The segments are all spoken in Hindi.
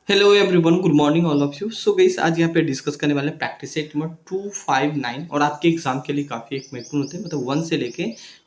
Hello everyone, good morning all of you. So guys, आज यहाँ पे डिस्कस करने वाले प्रैक्टिस सेट नंबर 259 और आपके एग्जाम के लिए काफ़ी एक महत्वपूर्ण होते हैं। मतलब 1 से लेके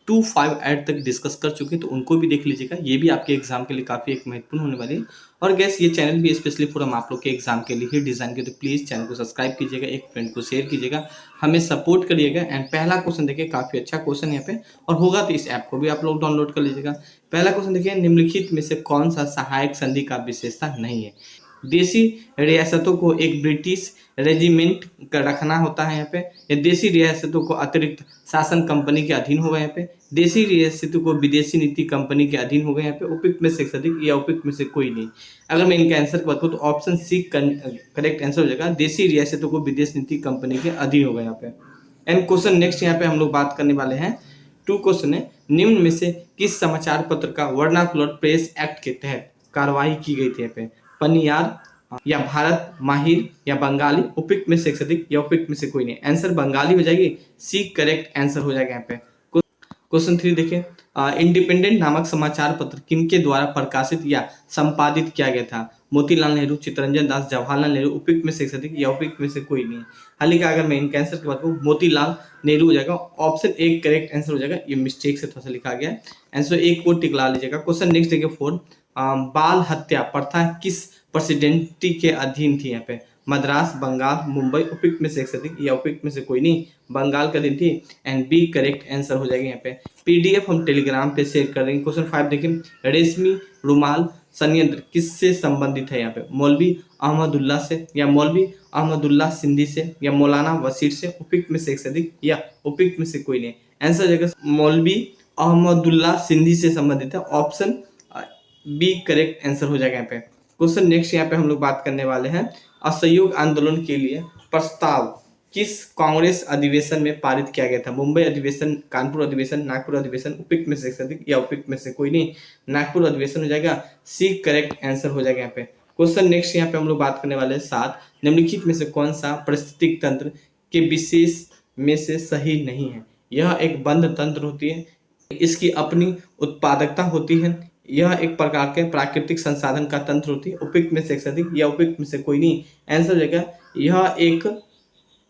258 तक डिस्कस कर चुके हैं, तो उनको भी देख लीजिएगा। ये भी आपके एग्जाम के लिए काफ़ी एक महत्वपूर्ण होने वाली है। और गैस, ये चैनल भी स्पेशली पूरा हम आप लोग के एग्जाम के लिए ही डिज़ाइन किया, तो प्लीज़ चैनल को सब्सक्राइब कीजिएगा, एक फ्रेंड को शेयर कीजिएगा, हमें सपोर्ट करिएगा। एंड पहला क्वेश्चन देखिए, काफ़ी अच्छा क्वेश्चन यहाँ पे और होगा, तो इस ऐप को भी आप लोग डाउनलोड कर लीजिएगा। पहला क्वेश्चन देखिए, निम्नलिखित में से कौन सा सहायक संधि का विशेषता नहीं है। देसी रियासतों को एक ब्रिटिश रेजिमेंट का रखना होता है यहाँ पे, या देसी रियासतों को अतिरिक्त शासन कंपनी के अधीन होगा यहाँ पे, देसी रियासतों को विदेशी नीति कंपनी के अधीन होगा यहाँ पे, उपयुक्त में से अधिक या उपयुक्त में से कोई नहीं। अगर मैं इनका आंसर बताऊँ तो ऑप्शन सी करेक्ट आंसर हो जाएगा, देसी रियासतों को विदेश नीति कंपनी के अधीन होगा यहाँ पे। एंड क्वेश्चन नेक्स्ट यहाँ पे हम लोग बात करने वाले हैं। टू क्वेश्चन है, निम्न में से किस समाचार पत्र का वर्नाकुलर प्रेस एक्ट के तहत कार्रवाई की गई थी यहाँ पे, पनियार या भारत माहिर या बंगाली, उपयुक्त में से एक से अधिक या उपयुक्त में से कोई नहीं। आंसर बंगाली हो जाएगी, सी करेक्ट आंसर हो जाएगा यहाँ पे। क्वेश्चन 3 देखिए, इंडिपेंडेंट नामक समाचार पत्र किनके द्वारा प्रकाशित या संपादित किया गया था, मोतीलाल नेहरू, चित्तरंजन दास, जवाहरलाल नेहरू, उपयुक्त में से एक से अधिक या उपयुक्त में से कोई नहीं। हाल का अगर मैं इनके आंसर की बात करूँ, मोतीलाल नेहरू हो जाएगा, ऑप्शन एक करेक्ट आंसर हो जाएगा। ये मिस्टेक से थोड़ा सा लिखा गया है, आंसर एक को टिकला लीजिएगा। क्वेश्चन नेक्स्ट देखिए 4, बाल हत्या प्रथा किस प्रेसिडेंटी के अधीन थी यहाँ पे, मद्रास, बंगाल, मुंबई, उपयुक्त में से एक से अधिक या उपयुक्त में से कोई नहीं। बंगाल का दिन थी, एंड बी करेक्ट आंसर हो जाएगा यहाँ पे। पीडीएफ हम टेलीग्राम पे शेयर कर देंगे। क्वेश्चन 5 देखिए, रेशमी रुमाल संयंत्र किससे संबंधित है यहाँ पे, मौलवी अहमदुल्ला से या मौलवी अहमदुल्ला सिंधी से या मौलाना वसीर से, उपयुक्त में से एक से अधिक या उपयुक्त में से कोई नहीं। आंसर हो जाएगा मौलवी अहमदुल्ला सिंधी से संबंधित है, ऑप्शन बी करेक्ट आंसर हो जाएगा यहाँ पे। क्वेश्चन नेक्स्ट यहाँ पे हम लोग बात करने वाले हैं, असहयोग आंदोलन के लिए प्रस्ताव किस कांग्रेस अधिवेशन में पारित किया गया था, मुंबई अधिवेशन, कानपुर अधिवेशन, नागपुर अधिवेशन, उपयुक्त में से अधिक या उपयुक्त में से कोई नहीं। नागपुर अधिवेशन हो जाएगा, सी करेक्ट आंसर हो जाएगा यहाँ पे। क्वेश्चन नेक्स्ट यहाँ पे हम लोग बात करने वाले हैं 7, निम्नलिखित में से कौन सा पारिस्थितिक तंत्र के विशेष में से सही नहीं है। यह एक बंद तंत्र होती है, इसकी अपनी उत्पादकता होती है, यह एक प्रकार के प्राकृतिक संसाधन का तंत्र होती है, उपयुक्त में से अधिक या उपयुक्त में से कोई नहीं। आंसर हो जाएगा, यह एक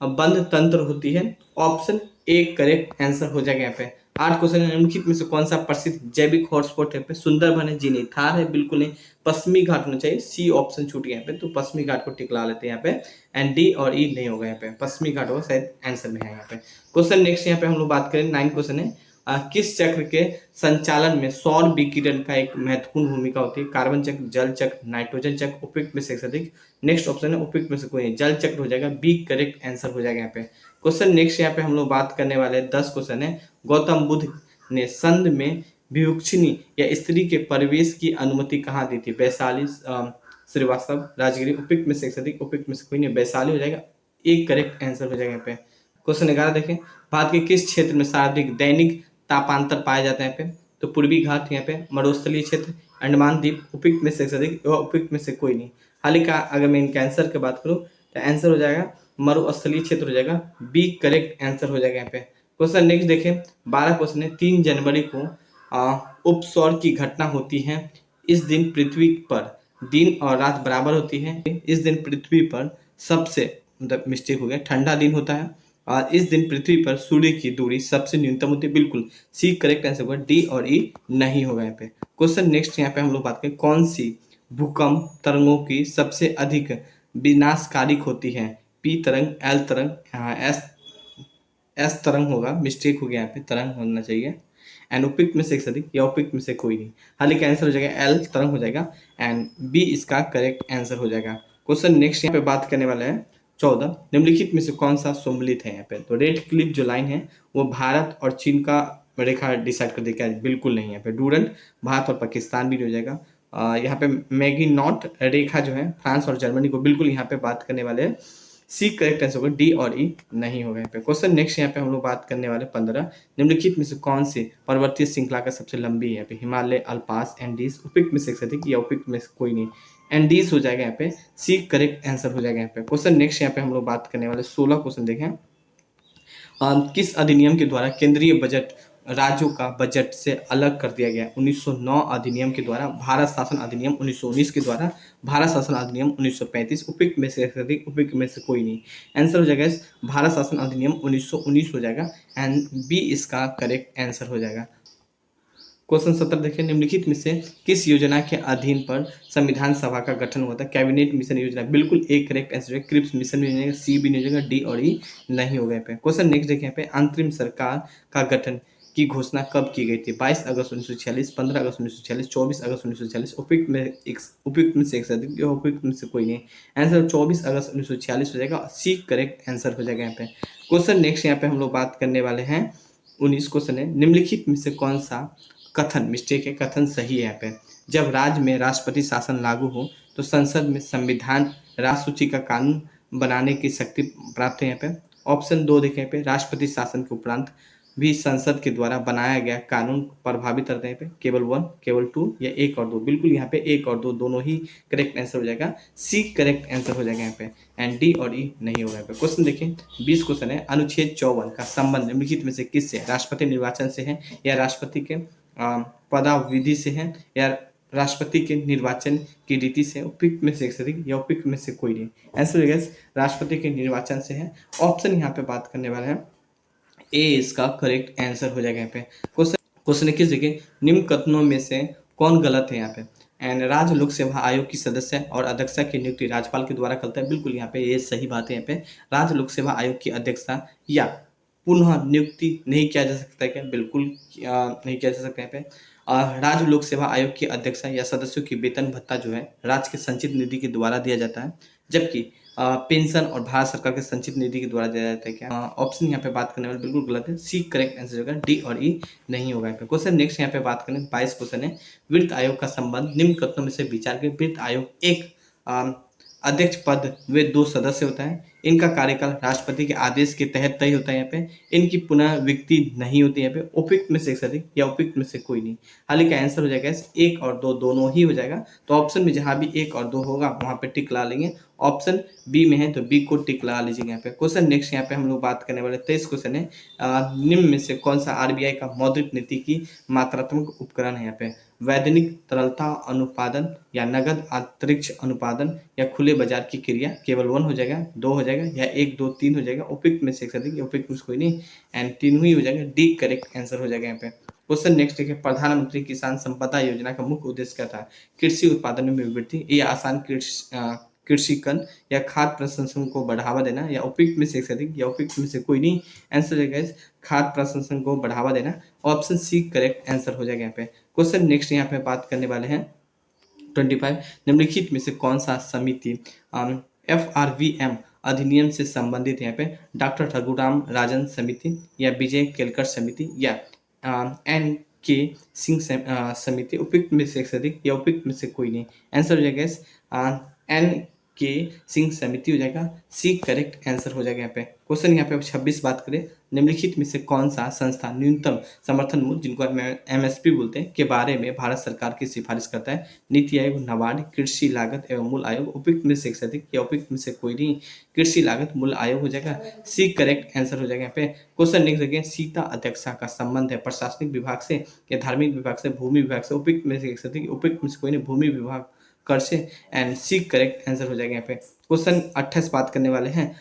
बंद तंत्र होती है, ऑप्शन ए करेक्ट आंसर हो जाएगा यहाँ पे। 8 क्वेश्चन, निम्नलिखित में से कौन सा प्रसिद्ध जैविक हॉटस्पॉट है, सुंदरबन है, जी नहीं, थार है, बिल्कुल नहीं, पश्चिमी घाट होना चाहिए, सी ऑप्शन छूट गया यहाँ पे, तो पश्चिमी घाट को टिकला लेते हैं यहाँ पे। एंड डी और ई नहीं होगा यहाँ पे, पश्चिमी घाट होगा शायद आंसर में है यहाँ पे। क्वेश्चन नेक्स्ट यहाँ पे हम लोग बात करें, 9 क्वेश्चन है, किस चक्र के संचालन में सौर विकिरण का एक महत्वपूर्ण भूमिका होती है, कार्बन चक्र, जल चक्र, नाइट्रोजन चक्र, उपयुक्त में से अधिक। नेक्स्ट ऑप्शन है उपयुक्त में से कोई नहीं, जल चक्र हो जाएगा, बी करेक्ट आंसर हो जाएगा यहाँ पे। क्वेश्चन नेक्स्ट यहाँ पे हम लोग बात करने वाले हैं, 10 क्वेश्चन है, गौतम बुद्ध ने संध में भिक्षुणी या स्त्री के प्रवेश की अनुमति कहाँ दी थी, वैशाली, श्रीवास्तव, राजगिरी, उपयुक्त में से अधिक, उपयुक्त में से कोई नहीं, वैशाली हो जाएगा, एक करेक्ट आंसर हो जाएगा यहाँ पे। क्वेश्चन 11 देखें, भारत के किस क्षेत्र में सर्वाधिक दैनिक तापांतर पाया जाता है यहाँ पे, तो पूर्वी घाट, यहाँ पे मरुस्थलीय क्षेत्र, अंडमान द्वीप, उपयुक्त में से अधिक और उपयुक्त में से कोई नहीं। हाल का अगर मैं इनके आंसर की बात करूँ तो आंसर हो जाएगा मरुस्थलीय क्षेत्र हो जाएगा, बी करेक्ट आंसर हो जाएगा यहाँ पे। क्वेश्चन नेक्स्ट देखें, 12 क्वेश्चन है, 3 जनवरी को उपसौर की घटना होती है, इस दिन पृथ्वी पर दिन और रात बराबर होती है, इस दिन पृथ्वी पर सबसे, मतलब मिस्टेक हो गया, ठंडा दिन होता है, और इस दिन पृथ्वी पर सूर्य की दूरी सबसे न्यूनतम होती है, बिल्कुल सी करेक्ट आंसर होगा, डी और ई नहीं होगा यहाँ पे। क्वेश्चन नेक्स्ट यहाँ पे हम लोग बात करें, कौन सी भूकंप तरंगों की सबसे अधिक विनाशकारी होती है, पी तरंग, एल तरंग, एस तरंग होगा, मिस्टेक हो गया यहाँ पे, तरंग होना चाहिए। एंड उपयुक्त में से एक अधिक या उपयुक्त में से कोई नहीं। हाल का आंसर हो जाएगा एल तरंग हो जाएगा, एंड बी इसका करेक्ट आंसर हो जाएगा। क्वेश्चन नेक्स्ट यहाँ पे बात करने वाला है 14, निम्नलिखित में से कौन सा सम्मिलित है यहाँ पे, तो रेड क्लिफ जो लाइन है वो भारत और चीन का रेखा डिसाइड कर देगा, बिल्कुल नहीं यहाँ पे। डूरंट भारत और पाकिस्तान भी हो जाएगा। यहाँ पे मैगिनॉट रेखा जो है फ्रांस और जर्मनी को, बिल्कुल यहाँ पे बात करने वाले हैं, सी करेक्ट आंसर होगा, डी और ई नहीं होगा यहाँ पे। क्वेश्चन नेक्स्ट यहाँ पे हम लोग बात करने वाले 15, निम्नलिखित में से कौन सी पर्वतीय श्रृंखला का सबसे लंबी है यहाँ पे, हिमालय, अल्पास, एंडीज, उपयुक्त में से अधिक या उपयुक्त में से कोई नहीं। एंडीज हो जाएगा यहाँ पे, सी करेक्ट आंसर हो जाएगा यहाँ पे। क्वेश्चन नेक्स्ट यहाँ पे हम लोग बात करने वाले 16 क्वेश्चन देखें, किस अधिनियम के द्वारा केंद्रीय बजट राज्यों का बजट से अलग कर दिया गया 1909 अधिनियम के द्वारा, भारत शासन अधिनियम 1919 के द्वारा, भारत शासन अधिनियम 1935। उपयुक्त में से अधिक, उपयुक्त में से कोई नहीं। आंसर हो जाएगा इस भारत शासन अधिनियम 1919 हो जाएगा, एंड बी इसका करेक्ट आंसर हो जाएगा। क्वेश्चन 17 देखिए, निम्नलिखित में से किस योजना के अधीन पर संविधान सभा का गठन होता है? कैबिनेट मिशन योजना, बिल्कुल एक करेक्ट आंसर है। क्रिप्स मिशन भी नहीं हो जाएगा, सी भी नहीं हो जाएगा, डी और ई नहीं होगा यहाँ पे। क्वेश्चन नेक्स्ट देखिए यहाँ पे, अंतरिम सरकार का गठन की घोषणा कब की गई थी? 22 अगस्त 1946, 15 अगस्त 1946, 24 अगस्त 1946। उपयुक्त में से एक से अधिक या उपयुक्त में से कोई नहीं। आंसर 24 अगस्त 1946 हो जाएगा, सी करेक्ट आंसर हो जाएगा यहाँ पे। क्वेश्चन नेक्स्ट यहाँ पे हम लोग बात करने वाले हैं 19 क्वेश्चन है, निम्नलिखित में से कौन सा कथन मिस्टेक है, कथन सही है यहाँ पे? जब राज्य में राष्ट्रपति शासन लागू हो तो संसद में संविधान राष्ट्रसूची का कानून बनाने की शक्ति प्राप्त है यहाँ पे। ऑप्शन 2 देखें यहाँ पे, राष्ट्रपति शासन के उपरांत भी संसद के द्वारा बनाया गया कानून प्रभावित करते हैं पे, केवल 1, केवल 2 या 1 और 2? बिल्कुल यहाँ पे 1 और 2 दोनों ही करेक्ट आंसर हो जाएगा, सी करेक्ट आंसर हो जाएगा यहाँ पे, एंड डी और ई नहीं होगा यहाँ पे। क्वेश्चन देखिए 20 क्वेश्चन है, अनुच्छेद 54 का संबंध निम्नलिखित में से किससे? राष्ट्रपति निर्वाचन से है, या राष्ट्रपति के पदाविधि से है, या राष्ट्रपति के निर्वाचन की रीति से? उपयुक्त में से एक से अधिक या उपयुक्त में से कोई नहीं। आंसर हो राष्ट्रपति के निर्वाचन से है। ऑप्शन यहाँ पे बात करने वाले हैं, ए इसका करेक्ट आंसर हो जाएगा यहाँ पे। क्वेश्चन किस जगह, निम्न कथनों में से कौन गलत है यहाँ पे? एंड राज्य लोक सेवा आयोग की सदस्य और अध्यक्षा की नियुक्ति राज्यपाल के द्वारा करता है, बिल्कुल यहाँ पे ये सही बात है। यहाँ पे राज्य लोक सेवा आयोग की अध्यक्षता या पुनः नियुक्ति नहीं किया जा सकता है क्या? बिल्कुल नहीं किया जा सकता है यहाँ पे। राज्य लोक सेवा आयोग की अध्यक्षा या सदस्यों की वेतन भत्ता जो है राज्य के संचित निधि के द्वारा दिया जाता है, जबकि पेंशन और भारत सरकार के संचित निधि के द्वारा दिया जाता है क्या? ऑप्शन यहाँ पे बात करने वाले बिल्कुल गलत है, सी करेक्ट आंसर होगा, डी और ई नहीं होगा यहाँ पे। क्वेश्चन नेक्स्ट यहाँ पे बात करें 22 क्वेश्चन है, वित्त आयोग का संबंध निम्न कथनों में से विचार करें। वित्त आयोग एक अध्यक्ष पद वे 2 सदस्य होता है, इनका कार्यकाल राष्ट्रपति के आदेश के तहत तय होता है यहाँ पे, इनकी पुनर्विक्ति नहीं होती यहाँ पे। उपयुक्त में से एक से अधिक या उपयुक्त में से कोई नहीं। हालांकि आंसर हो जाएगा 1 और 2 दोनों ही हो जाएगा, तो ऑप्शन में जहां भी 1 और 2 होगा वहां पे टिक लगा लेंगे। ऑप्शन बी में है तो बी को टिक लगा लीजिएगा यहाँ पे। क्वेश्चन नेक्स्ट यहाँ पे हम लोग बात करने वाले 23 क्वेश्चन है, निम्न में से कौन सा आरबीआई का मौद्रिक नीति की मात्रात्मक उपकरण है यहाँ पे? वैधानिक तरलता अनुपादन, या नगद अंतरिक्ष अनुपादन, या खुले बाजार की क्रिया? केवल 1 हो जाएगा, 2 हो जाएगा, या 1, 2, 3 हो जाएगा। उपयुक्त में से एक से अधिक या उपयुक्त में से कोई नहीं, एंड 3 ही हो जाएगा, डी करेक्ट आंसर हो जाएगा यहाँ पे। क्वेश्चन नेक्स्ट देखिए, प्रधानमंत्री किसान संपदा योजना का मुख्य उद्देश्य क्या था? कृषि उत्पादन में वृद्धि, या आसान कृषिकन, या खाद्य प्रसंस्करण को बढ़ावा देना, या उपयुक्त में से एक से अधिक या उपयुक्त में से कोई नहीं। आंसर हो जाएगा खाद्य प्रसंस्करण को बढ़ावा देना। ऑप्शन सी करेक्ट आंसर हो जाएगा यहाँ पे। क्वेश्चन नेक्स्ट यहाँ पे बात करने वाले हैं 25, निम्नलिखित में से कौन सा समिति FRVM अधिनियम से संबंधित है? यहाँ पे डॉक्टर रघुराम राजन समिति, या विजय केलकर समिति, या एन के सिंह समिति? उपयुक्त में से एक से अधिक या उपयुक्त में से कोई नहीं। आंसर हो जाएगा एन के सिंह समिति हो जाएगा, सी करेक्ट आंसर हो जाएगा यहाँ पे। क्वेश्चन यहाँ पे 26 बात करें, निम्नलिखित में से कौन सा संस्था न्यूनतम समर्थन मूल्य, जिनको MSP बोलते हैं, के बारे में भारत सरकार की सिफारिश करता है? नीति आयोग, नाबार्ड, कृषि लागत एवं मूल्य आयोग? उपयुक्त में से एक से अधिक या उपयुक्त में से कोई नहीं। कृषि लागत मूल्य आयोग हो जाएगा, सी करेक्ट आंसर हो जाएगा यहाँ पे। क्वेश्चन नेक्स्ट देखिए, सीता अध्यक्षा का संबंध है प्रशासनिक विभाग से, या धार्मिक विभाग से, भूमि विभाग से? उपयुक्त में से एक से अधिक, उपयुक्त में से कोई नहीं, भूमि विभाग कर से, एंड सी करेक्ट आंसर हो जाएगा यहाँ पे। क्वेश्चन 28 बात करने वाले हैं,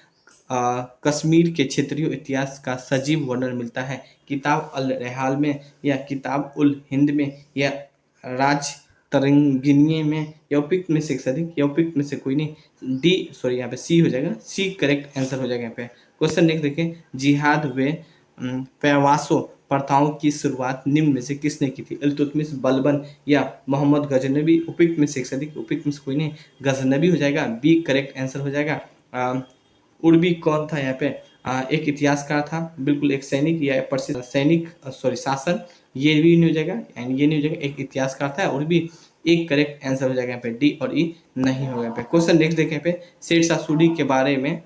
कश्मीर के क्षेत्रीय इतिहास का सजीव वर्णन मिलता है किताब अल रेहाल में, या किताब उल हिंद में, या राज तरंगिनी में? या उपयुक्त में से एक से अधिक या उपयुक्त में से कोई नहीं, यहाँ पे सी हो जाएगा, सी करेक्ट आंसर हो जाएगा यहाँ पे। क्वेश्चन नेक्स्ट देखें, जिहाद व पैवासो प्रथाओं की शुरुआत निम्न में से किसने की थी? इल्तुतमिश, बलबन, या मोहम्मद गजनबी? उपयुक्त में से एक से अधिक, उपयुक्त में से कोई नहीं, गजनबी हो जाएगा, बी करेक्ट आंसर हो जाएगा। उर्बी कौन था यहाँ पे? एक इतिहासकार था, बिल्कुल एक सैनिक या प्रसिद्ध सैनिक शासन, ये भी नहीं हो जाएगा एंड ये नहीं हो जाएगा, एक इतिहासकार था उर्बी, एक करेक्ट आंसर हो जाएगा यहाँ पे, डी और ई नहीं होगा यहाँ पे। क्वेश्चन नेक्स्ट देखें यहाँ पे, शेरशाह सूरी के बारे में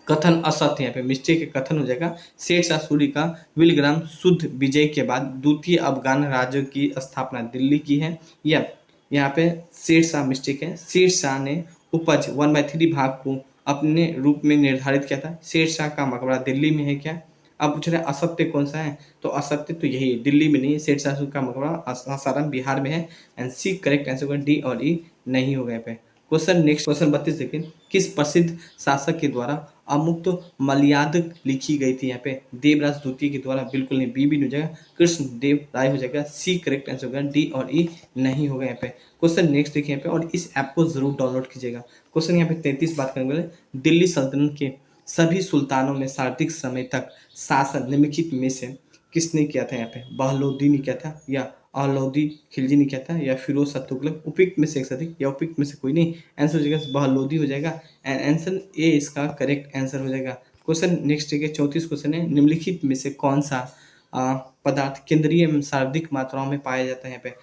कथन असत्य, यहाँ पे मिस्टेक के कथन हो जाएगा। शेरशाह सूरी का विलग्राम शुद्ध विजय के बाद द्वितीय अफगान राज्य की स्थापना दिल्ली की है, या यहाँ पे शेरशाह मिस्टेक है, शेरशाह ने उपज 1/3 भाग को अपने रूप में निर्धारित किया था। शेरशाह का मकबरा दिल्ली में है क्या? अब पूछ रहे हैं असत्य कौन सा है, तो असत्य तो यही है, दिल्ली में नहीं है, सेठ शासुर का मकबरा सासाराम बिहार में है। एंड सी करेक्ट आंसर होगा डी और ई नहीं होगा यहाँ पे। क्वेश्चन नेक्स्ट, क्वेश्चन 32 देखिए, किस प्रसिद्ध शासक के द्वारा अमुक्त मलयाद लिखी गई थी यहाँ पे, देवराज द्वितीय के द्वारा, बिल्कुल नहीं, बी भी नहीं हो जाएगा, कृष्ण देव राय हो जाएगा, सी करेक्ट आंसर होगा, डी और ई नहीं होगा यहाँ पे। क्वेश्चन नेक्स्ट देखिए यहाँ पे, और इस ऐप को जरूर डाउनलोड कीजिएगा। क्वेश्चन यहाँ पे 33 बात करने वाले, दिल्ली सल्तनत के सभी सुल्तानों में सर्वाधिक समय तक शासन निम्नलिखित में से किसने किया था यहाँ पे, बहलोदी ने किया था, या अलाउद्दीन खिलजी ने किया था, या फिरोज शाह तुगलक, उपयुक्त में से एक अधिक, या उपयुक्त में से कोई नहीं। आंसर हो जाएगा बहलोदी हो जाएगा, एंड आंसर ए इसका करेक्ट आंसर हो जाएगा। क्वेश्चन नेक्स्ट है 34 क्वेश्चन है, निम्नलिखित में से कौन सा पदार्थ केंद्रीय एवं सर्वाधिक मात्राओं में पाया जाता है यहाँ पे,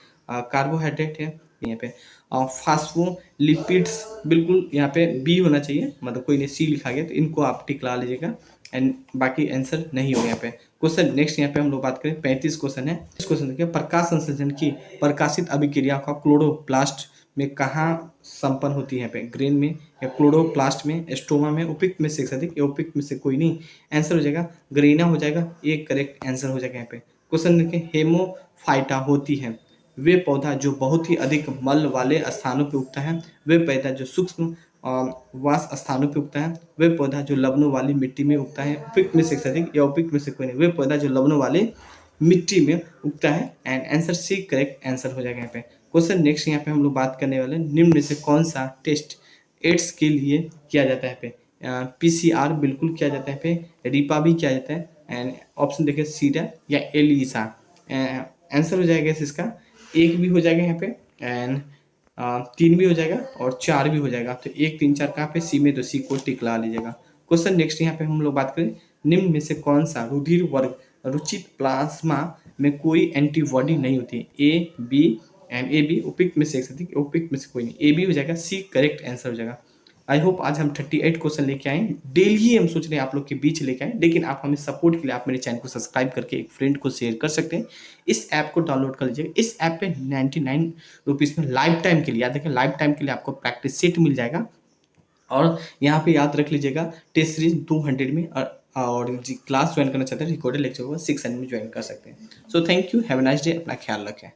कार्बोहाइड्रेट है यहाँ पे, फास्फोलिपिड्स, बिल्कुल यहाँ पे बी होना चाहिए, मतलब कोई ने सी लिखा गया तो इनको आप टिक ला लीजिएगा, एंड बाकी आंसर नहीं होगा यहाँ पे। क्वेश्चन नेक्स्ट यहाँ पे हम लोग बात करें 35 क्वेश्चन है। इस क्वेश्चन देखिए, प्रकाश संश्लेषण की प्रकाशित अभिक्रिया का क्लोरोप्लास्ट में कहाँ संपन्न होती है यहाँ पे, ग्रेन में, या क्लोरोप्लास्ट में, स्टोमा में, उपयुक्त में से एक अधिक, या उपयुक्त में से कोई नहीं। आंसर हो जाएगा ग्रेना हो जाएगा, ये करेक्ट आंसर हो जाएगा यहाँ पे। क्वेश्चन देखिए, हेमोफाइटा होती है वे पौधा जो बहुत ही अधिक मल वाले स्थानों पर उगता है, वे पौधा जो सूक्ष्म वास स्थानों पर उगता है, वे पौधा जो लवणों वाली मिट्टी में उगता है, उपयुक्त में से अधिक, या उपयुक्त में से कोई नहीं, वे पौधा जो लवणों वाले मिट्टी में उगता है, and answer c correct answer हो जाएगा यहाँ पे। क्वेश्चन नेक्स्ट यहाँ पे हम लोग बात करने वाले हैं, निम्न में से कौन सा टेस्ट एड्स के लिए किया जाता है पे, पीसीआर बिल्कुल किया जाता है पे, रीपा भी किया जाता है, एंड ऑप्शन देखिए सीडा या एलिसा। आंसर हो जाएगा इसका एक भी हो जाएगा यहाँ पे, एंड 3 भी हो जाएगा और 4 भी हो जाएगा, तो 1 3 4 कहाँ पे, सी में, तो सी को टिक ला लीजिएगा। क्वेश्चन नेक्स्ट यहाँ पे हम लोग बात करें, निम्न में से कौन सा रुधिर वर्ग रुचित प्लाज्मा में कोई एंटीबॉडी नहीं होती, A B and A B, उपयुक्त में से एक से अधिक, उपयुक्त में से कोई नहीं, ए बी हो जाएगा, सी करेक्ट आंसर हो जाएगा। आई होप आज हम 38 क्वेश्चन लेके आए, डेली हम सोच रहे हैं आप लोग के बीच लेके आए, लेकिन आप हमें सपोर्ट के लिए आप मेरे चैनल को सब्सक्राइब करके एक फ्रेंड को शेयर कर सकते हैं। इस ऐप को डाउनलोड कर लीजिएगा। इस ऐप पे 99 रुपीज़ में लाइफ टाइम के लिए, याद रखें लाइफ टाइम के लिए आपको प्रैक्टिस सेट मिल जाएगा, और यहाँ पे याद रख लीजिएगा टेस्ट सीरीज 200 में, और क्लास ज्वाइन करना चाहते हैं रिकॉर्डेड लेक्चर होगा 600 में ज्वाइन कर सकते हैं। So thank you, have a nice day, अपना ख्याल रखें।